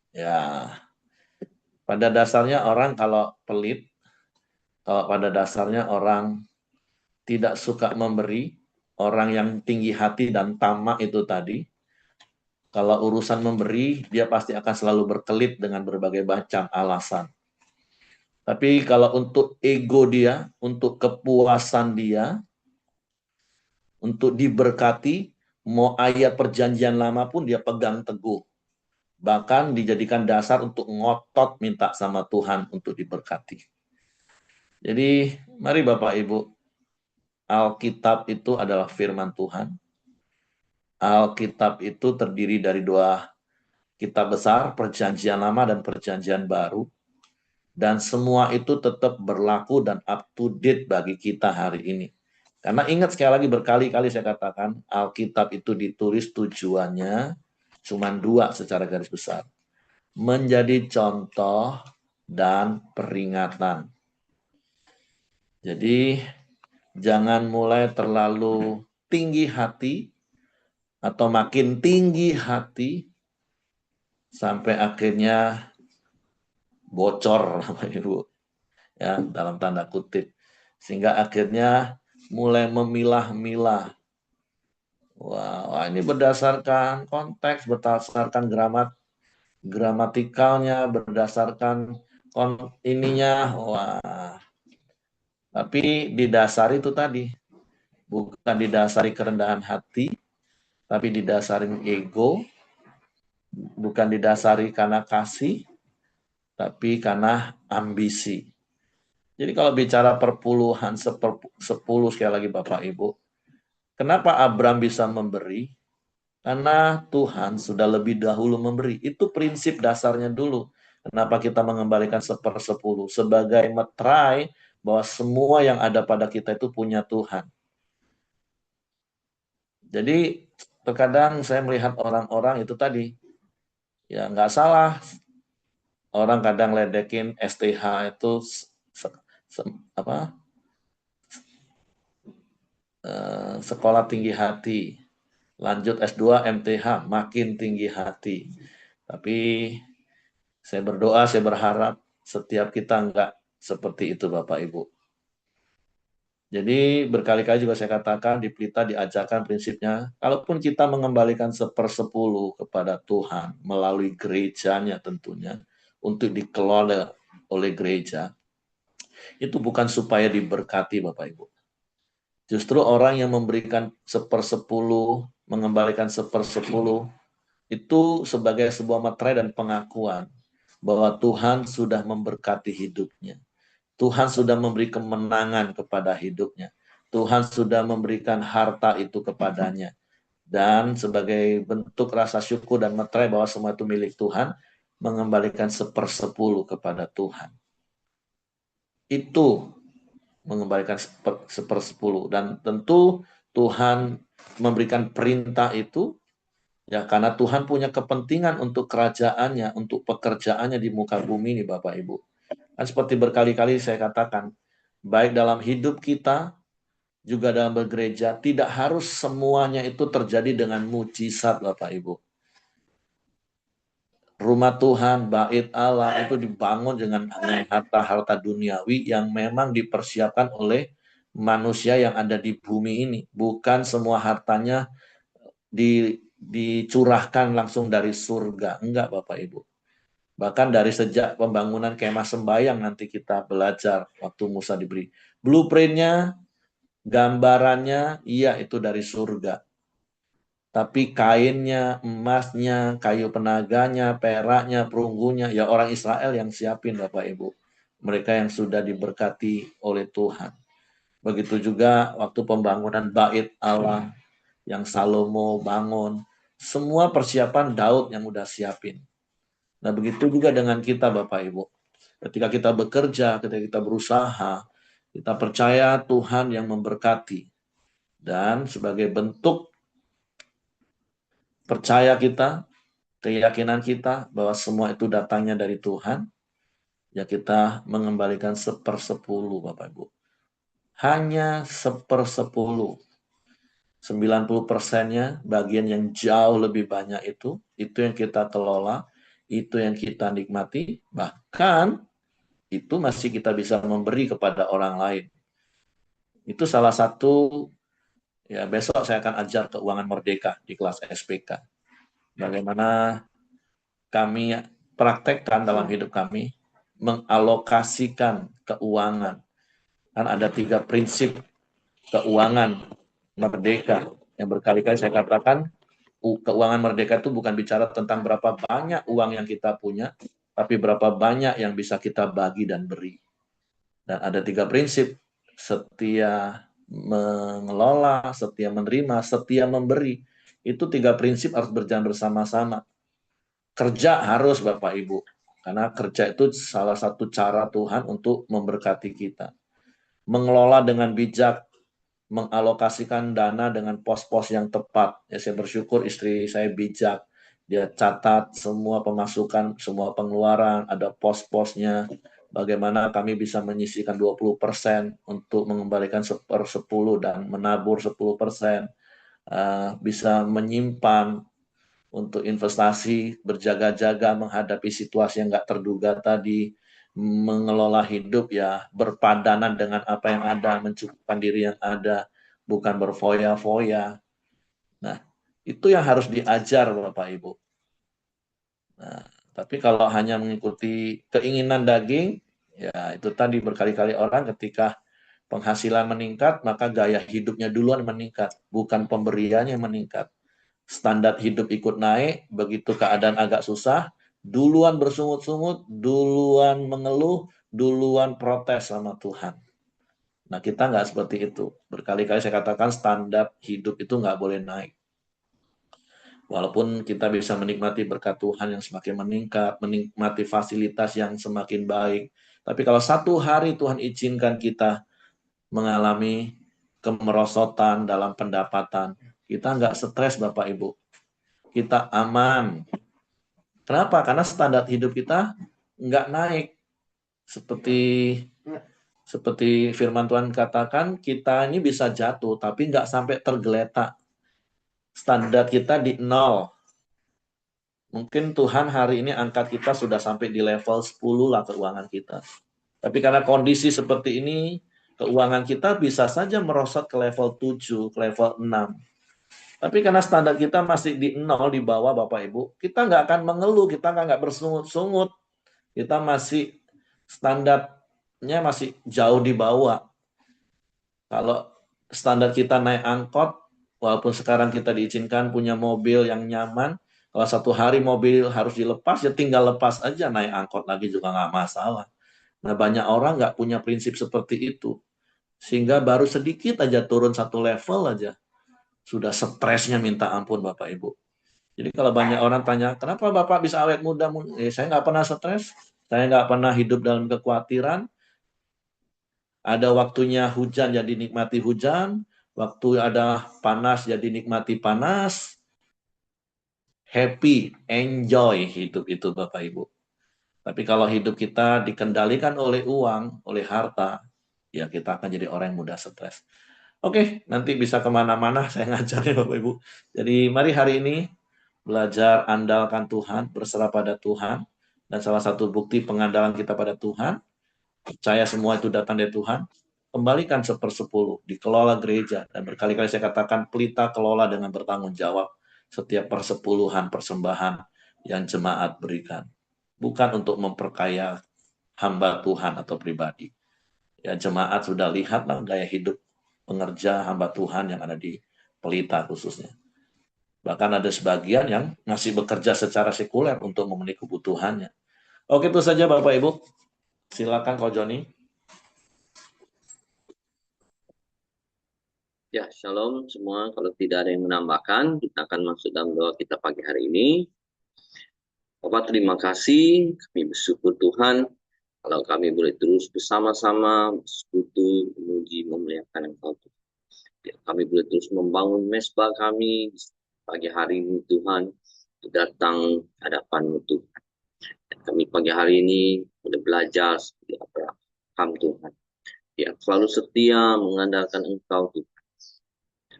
[SPEAKER 1] Ya, pada dasarnya orang kalau pelit, kalau pada dasarnya orang tidak suka memberi, orang yang tinggi hati dan tamak itu tadi, kalau urusan memberi, dia pasti akan selalu berkelit dengan berbagai macam alasan. Tapi kalau untuk ego dia, untuk kepuasan dia, untuk diberkati, mau ayat perjanjian lama pun dia pegang teguh. Bahkan dijadikan dasar untuk ngotot minta sama Tuhan untuk diberkati. Jadi mari Bapak Ibu, Alkitab itu adalah firman Tuhan. Alkitab itu terdiri dari dua kitab besar, Perjanjian Lama dan Perjanjian Baru. Dan semua itu tetap berlaku dan up to date bagi kita hari ini. Karena ingat sekali lagi berkali-kali saya katakan, Alkitab itu ditulis tujuannya cuma dua secara garis besar. Menjadi contoh dan peringatan. Jadi jangan mulai terlalu tinggi hati atau makin tinggi hati sampai akhirnya bocor Ibu ya dalam tanda kutip sehingga akhirnya mulai memilah-milah. Wah, ini berdasarkan konteks, berdasarkan gramatikalnya, berdasarkan ininya. Wah, tapi didasari itu tadi bukan didasari kerendahan hati, tapi didasari ego, bukan didasari karena kasih, tapi karena ambisi. Jadi kalau bicara perpuluhan, sepuluh sekali lagi Bapak Ibu, kenapa Abraham bisa memberi? Karena Tuhan sudah lebih dahulu memberi. Itu prinsip dasarnya dulu. Kenapa kita mengembalikan sepersepuluh? Sebagai meterai bahwa semua yang ada pada kita itu punya Tuhan. Jadi terkadang saya melihat orang-orang itu tadi, ya nggak salah. Orang kadang ledekin STH itu apa? Sekolah tinggi hati, lanjut S2 MTH makin tinggi hati. Tapi saya berdoa, saya berharap setiap kita enggak seperti itu Bapak Ibu. Jadi berkali-kali juga saya katakan di Pelita diajarkan prinsipnya, kalaupun kita mengembalikan sepersepuluh kepada Tuhan melalui gerejanya tentunya, untuk dikelola oleh gereja, itu bukan supaya diberkati Bapak Ibu. Justru orang yang memberikan sepersepuluh, mengembalikan sepersepuluh, itu sebagai sebuah materai dan pengakuan bahwa Tuhan sudah memberkati hidupnya. Tuhan sudah memberi kemenangan kepada hidupnya. Tuhan sudah memberikan harta itu kepadanya. Dan sebagai bentuk rasa syukur dan materai bahwa semua itu milik Tuhan, mengembalikan sepersepuluh kepada Tuhan. Itu mengembalikan sepersepuluh. Dan tentu Tuhan memberikan perintah itu ya karena Tuhan punya kepentingan untuk kerajaannya, untuk pekerjaannya di muka bumi ini Bapak Ibu. Kan seperti berkali-kali saya katakan, baik dalam hidup kita, juga dalam bergereja, tidak harus semuanya itu terjadi dengan mujizat Bapak Ibu. Rumah Tuhan, bait Allah itu dibangun dengan harta-harta duniawi yang memang dipersiapkan oleh manusia yang ada di bumi ini. Bukan semua hartanya dicurahkan langsung dari surga. Enggak Bapak Ibu. Bahkan dari sejak pembangunan kemah sembahyang nanti kita belajar waktu Musa diberi. Blueprintnya, gambarannya, iya itu dari surga. Tapi kainnya, emasnya, kayu penaganya, peraknya, perunggunya, ya orang Israel yang siapin Bapak Ibu. Mereka yang sudah diberkati oleh Tuhan. Begitu juga waktu pembangunan bait Allah yang Salomo bangun. Semua persiapan Daud yang udah siapin. Nah begitu juga dengan kita Bapak Ibu. Ketika kita bekerja, ketika kita berusaha, kita percaya Tuhan yang memberkati. Dan sebagai bentuk percaya kita, keyakinan kita bahwa semua itu datangnya dari Tuhan, ya kita mengembalikan sepersepuluh Bapak Ibu. Hanya sepersepuluh. 90%-nya bagian yang jauh lebih banyak itu yang kita kelola, itu yang kita nikmati, bahkan itu masih kita bisa memberi kepada orang lain. Itu salah satu Ya, besok saya akan ajar keuangan merdeka di kelas SPK. Bagaimana kami praktekkan dalam hidup kami mengalokasikan keuangan. Kan ada 3 prinsip keuangan merdeka yang berkali-kali saya katakan. Keuangan merdeka itu bukan bicara tentang berapa banyak uang yang kita punya, tapi berapa banyak yang bisa kita bagi dan beri. Dan ada 3 prinsip: setia mengelola, setia menerima, setia memberi. Itu 3 prinsip harus berjalan bersama-sama. Kerja harus Bapak Ibu, karena kerja itu salah satu cara Tuhan untuk memberkati kita. Mengelola dengan bijak, mengalokasikan dana dengan pos-pos yang tepat. Ya, saya bersyukur istri saya bijak. Dia catat semua pemasukan, semua pengeluaran, ada pos-posnya. Bagaimana kami bisa menyisihkan 20% untuk mengembalikan 1/10 dan menabur 10%. Bisa menyimpan untuk investasi, berjaga-jaga menghadapi situasi yang nggak terduga tadi, mengelola hidup ya berpadanan dengan apa yang ada, mencukupkan diri yang ada, bukan berfoya-foya. Nah, itu yang harus diajar Bapak Ibu. Nah, tapi kalau hanya mengikuti keinginan daging, ya itu tadi berkali-kali orang ketika penghasilan meningkat, maka gaya hidupnya duluan meningkat, bukan pemberiannya meningkat. Standar hidup ikut naik, begitu keadaan agak susah, duluan bersungut-sungut, duluan mengeluh, duluan protes sama Tuhan. Nah, kita nggak seperti itu. Berkali-kali saya katakan standar hidup itu nggak boleh naik. Walaupun kita bisa menikmati berkat Tuhan yang semakin meningkat, menikmati fasilitas yang semakin baik. Tapi kalau satu hari Tuhan izinkan kita mengalami kemerosotan dalam pendapatan, kita nggak stres Bapak Ibu. Kita aman. Kenapa? Karena standar hidup kita nggak naik. Seperti seperti firman Tuhan katakan, kita ini bisa jatuh, tapi nggak sampai tergeletak. Standar kita di nol. Mungkin Tuhan hari ini angkat kita sudah sampai di level 10 lah keuangan kita. Tapi karena kondisi seperti ini, keuangan kita bisa saja merosot ke level 7, ke level 6. Tapi karena standar kita masih di nol di bawah Bapak Ibu, kita nggak akan mengeluh, kita nggak bersungut-sungut. Kita masih standarnya masih jauh di bawah. Kalau standar kita naik angkot, walaupun sekarang kita diizinkan punya mobil yang nyaman, kalau satu hari mobil harus dilepas, ya tinggal lepas aja, naik angkot lagi juga nggak masalah. Nah, banyak orang nggak punya prinsip seperti itu. Sehingga baru sedikit aja turun satu level aja, sudah stresnya minta ampun Bapak Ibu. Jadi kalau banyak orang tanya, kenapa Bapak bisa awet muda? Saya nggak pernah stres, saya nggak pernah hidup dalam kekhawatiran. Ada waktunya hujan jadi nikmati hujan, waktu ada panas jadi nikmati panas, happy, enjoy hidup itu Bapak Ibu. Tapi kalau hidup kita dikendalikan oleh uang, oleh harta, ya kita akan jadi orang yang mudah stres. Oke, nanti bisa kemana-mana saya ngajarin Bapak Ibu. Jadi mari hari ini belajar andalkan Tuhan, berserah pada Tuhan. Dan salah satu bukti pengandalan kita pada Tuhan, percaya semua itu datang dari Tuhan, kembalikan 1/10, dikelola gereja. Dan berkali-kali saya katakan, pelita kelola dengan bertanggung jawab setiap persepuluhan persembahan yang jemaat berikan. Bukan untuk memperkaya hamba Tuhan atau pribadi. Ya, jemaat sudah lihatlah gaya hidup pengerja hamba Tuhan yang ada di pelita khususnya. Bahkan ada sebagian yang masih bekerja secara sekuler untuk memenuhi kebutuhannya. Oke, itu saja Bapak Ibu. Silakan Ko Joni.
[SPEAKER 2] Ya, shalom semua. Kalau tidak ada yang menambahkan, kita akan masuk dalam doa kita pagi hari ini. Bapak, terima kasih. Kami bersyukur Tuhan kalau kami boleh terus bersama-sama bersekutu, memuji, memuliakan Engkau. Kami boleh terus membangun mesbah kami pagi hari ini Tuhan, datang hadapan-Mu Tuhan. Dan kami pagi hari ini boleh belajar seperti apa Kamu Tuhan. Yang selalu setia mengandalkan Engkau Tuhan.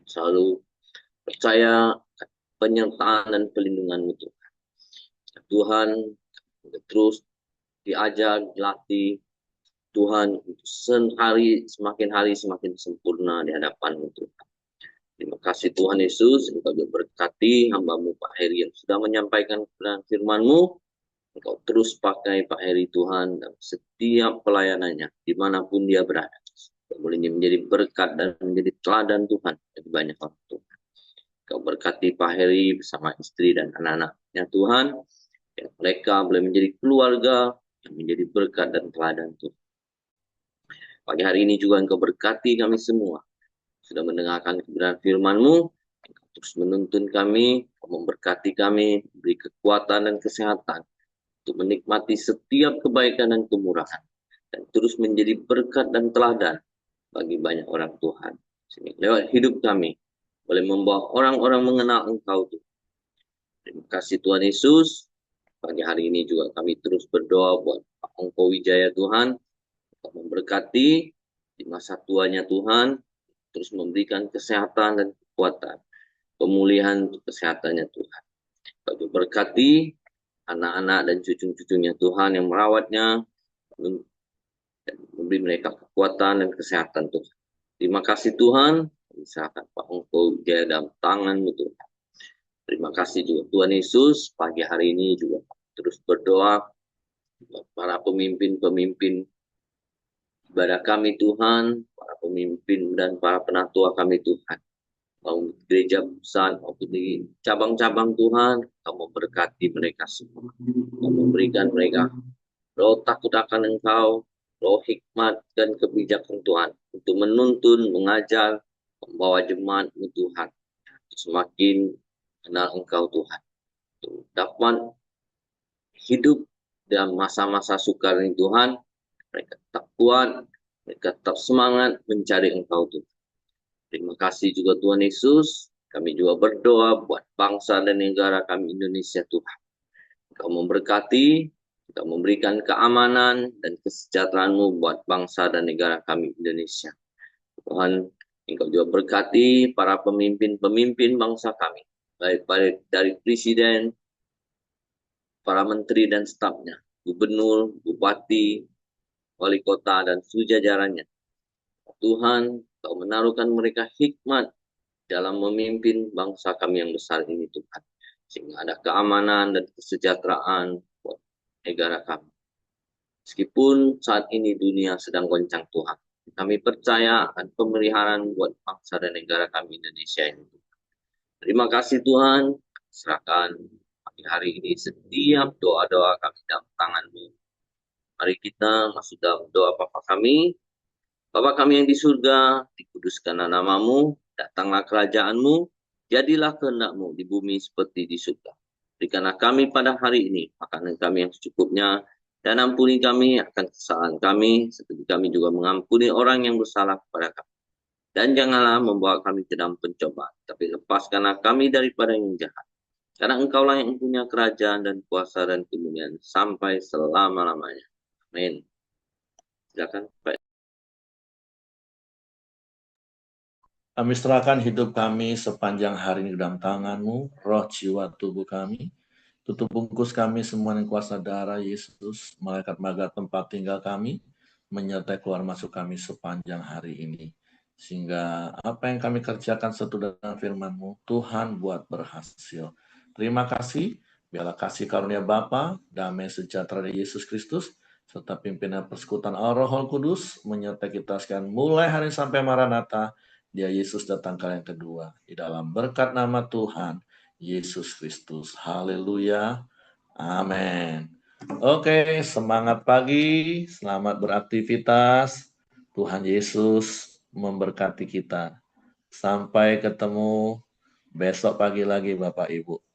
[SPEAKER 2] Selalu percaya penyertaan dan pelindungan-Mu Tuhan. Tuhan, terus diajar, dilatih Tuhan semakin hari semakin sempurna di hadapan-Mu Tuhan. Terima kasih Tuhan Yesus, Engkau juga berkati hamba-Mu Pak Heri yang sudah menyampaikan kebenaran firman-Mu. Engkau terus pakai Pak Heri Tuhan dalam setiap pelayanannya, dimanapun dia berada. Boleh menjadi berkat dan menjadi teladan Tuhan bagi banyak orang Tuhan. Engkau berkati Pak Heri bersama istri dan anak-anaknya Tuhan, yang mereka boleh menjadi keluarga yang menjadi berkat dan teladan Tuhan. Pagi hari ini juga Engkau berkati kami semua, sudah mendengarkan kebenaran firman-Mu, Engkau terus menuntun kami, memberkati kami, beri kekuatan dan kesehatan untuk menikmati setiap kebaikan dan kemurahan, dan terus menjadi berkat dan teladan bagi banyak orang Tuhan. Sehingga lewat hidup kami, boleh membawa orang-orang mengenal Engkau Tuhan. Terima kasih Tuhan Yesus. Pagi hari ini juga kami terus berdoa buat Pak Ongko Wijaya Tuhan, untuk memberkati di masa tuanya Tuhan, terus memberikan kesehatan dan kekuatan, pemulihan untuk kesehatannya Tuhan. Kami berkati anak-anak dan cucu-cucunya Tuhan yang merawatnya, dan memberi mereka kekuatan dan kesehatan Tuhan. Terima kasih Tuhan, misalkan Pak Ongko Wijaya dalam tangan-Mu Tuhan. Terima kasih juga Tuhan Yesus, pagi hari ini juga terus berdoa para pemimpin-pemimpin ibadah kami Tuhan, para pemimpin dan para penatua kami Tuhan, mau gereja besar maupun di cabang-cabang Tuhan, Kamu berkati mereka semua. Kamu memberikan mereka roh takut akan Engkau, roh hikmat dan kebijaksanaan Tuhan, untuk menuntun, mengajar, membawa jemaat-Mu Tuhan, semakin kenal Engkau Tuhan, untuk dapat hidup dalam masa-masa sukar ini Tuhan, mereka tetap kuat, mereka tetap semangat mencari Engkau Tuhan. Terima kasih juga Tuhan Yesus. Kami juga berdoa buat bangsa dan negara kami Indonesia Tuhan. Engkau memberkati, Engkau memberikan keamanan dan kesejahteraan-Mu buat bangsa dan negara kami Indonesia. Tuhan, Engkau juga berkati para pemimpin-pemimpin bangsa kami, baik dari presiden, para menteri dan stafnya, gubernur, bupati, wali kota, dan seluruh jajarannya. Tuhan, Kau menaruhkan mereka hikmat dalam memimpin bangsa kami yang besar ini Tuhan. Sehingga ada keamanan dan kesejahteraan buat negara kami. Meskipun saat ini dunia sedang goncang Tuhan, kami percaya akan pemeliharaan buat bangsa dan negara kami Indonesia ini. Terima kasih Tuhan, serahkan pagi hari ini setiap doa-doa kami dalam tangan-Mu. Mari kita masuk dalam doa Bapa kami. Bapa kami yang di surga, dikuduskanlah nama-Mu, datanglah kerajaan-Mu, jadilah kehendak-Mu di bumi seperti di surga. Berikanlah kami pada hari ini makanan kami yang secukupnya, dan ampuni kami akan kesalahan kami, seperti kami juga mengampuni orang yang bersalah kepada kami. Dan janganlah membawa kami ke dalam pencobaan, tapi lepaskanlah kami daripada yang jahat. Karena Engkaulah yang punya kerajaan dan kuasa dan kemuliaan sampai selama-lamanya. Amin. Silakan Pak.
[SPEAKER 1] Kami serahkan hidup kami sepanjang hari ini dalam tangan-Mu, roh, jiwa, tubuh kami. Tutup bungkus kami semua dengan kuasa darah Yesus, malaikat maga tempat tinggal kami, menyertai keluar masuk kami sepanjang hari ini. Sehingga apa yang kami kerjakan sesuai dengan firman-Mu, Tuhan buat berhasil. Terima kasih, biarlah kasih karunia Bapa, damai sejahtera dari Yesus Kristus, serta pimpinan persekutuan Roh Kudus, menyertai kita sekalian mulai hari sampai Maranatha, Dia Yesus datang kali yang kedua. Di dalam berkat nama Tuhan Yesus Kristus. Haleluya. Amin. Oke, semangat pagi. Selamat beraktivitas. Tuhan Yesus memberkati kita. Sampai ketemu besok pagi lagi Bapak Ibu.